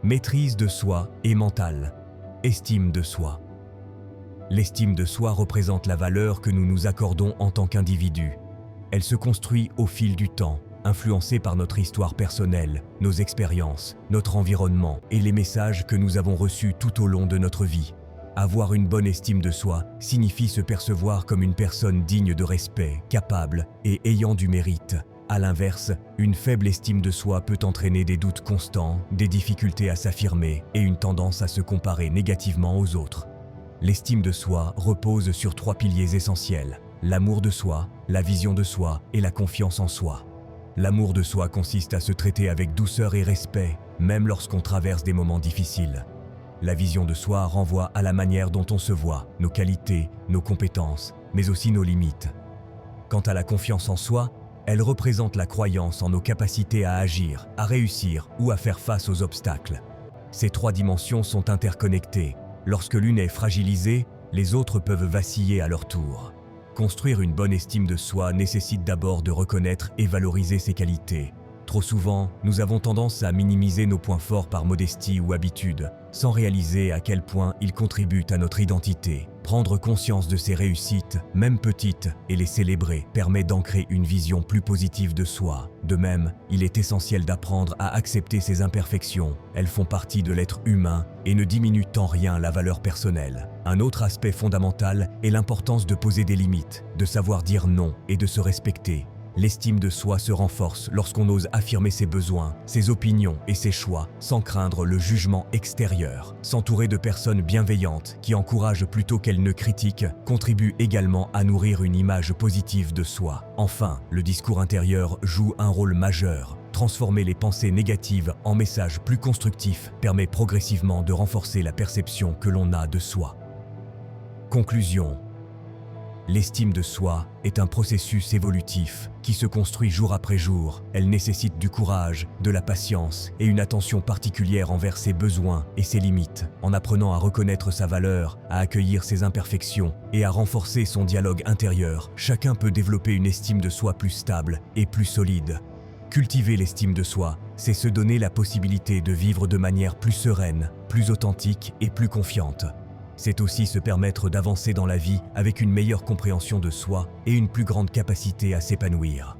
Maîtrise de soi et mentale. Estime de soi. L'estime de soi représente la valeur que nous nous accordons en tant qu'individu. Elle se construit au fil du temps, influencée par notre histoire personnelle, nos expériences, notre environnement et les messages que nous avons reçus tout au long de notre vie. Avoir une bonne estime de soi signifie se percevoir comme une personne digne de respect, capable et ayant du mérite. À l'inverse, une faible estime de soi peut entraîner des doutes constants, des difficultés à s'affirmer et une tendance à se comparer négativement aux autres. L'estime de soi repose sur 3 piliers essentiels: l'amour de soi, la vision de soi et la confiance en soi. L'amour de soi consiste à se traiter avec douceur et respect, même lorsqu'on traverse des moments difficiles. La vision de soi renvoie à la manière dont on se voit, nos qualités, nos compétences, mais aussi nos limites. Quant à la confiance en soi, elle représente la croyance en nos capacités à agir, à réussir ou à faire face aux obstacles. Ces 3 dimensions sont interconnectées. Lorsque l'une est fragilisée, les autres peuvent vaciller à leur tour. Construire une bonne estime de soi nécessite d'abord de reconnaître et valoriser ses qualités. Trop souvent, nous avons tendance à minimiser nos points forts par modestie ou habitude, sans réaliser à quel point ils contribuent à notre identité. Prendre conscience de ses réussites, même petites, et les célébrer permet d'ancrer une vision plus positive de soi. De même, il est essentiel d'apprendre à accepter ses imperfections. Elles font partie de l'être humain et ne diminuent en rien la valeur personnelle. Un autre aspect fondamental est l'importance de poser des limites, de savoir dire non et de se respecter. L'estime de soi se renforce lorsqu'on ose affirmer ses besoins, ses opinions et ses choix sans craindre le jugement extérieur. S'entourer de personnes bienveillantes qui encouragent plutôt qu'elles ne critiquent contribue également à nourrir une image positive de soi. Enfin, le discours intérieur joue un rôle majeur. Transformer les pensées négatives en messages plus constructifs permet progressivement de renforcer la perception que l'on a de soi. Conclusion. L'estime de soi est un processus évolutif qui se construit jour après jour. Elle nécessite du courage, de la patience et une attention particulière envers ses besoins et ses limites. En apprenant à reconnaître sa valeur, à accueillir ses imperfections et à renforcer son dialogue intérieur, chacun peut développer une estime de soi plus stable et plus solide. Cultiver l'estime de soi, c'est se donner la possibilité de vivre de manière plus sereine, plus authentique et plus confiante. C'est aussi se permettre d'avancer dans la vie avec une meilleure compréhension de soi et une plus grande capacité à s'épanouir.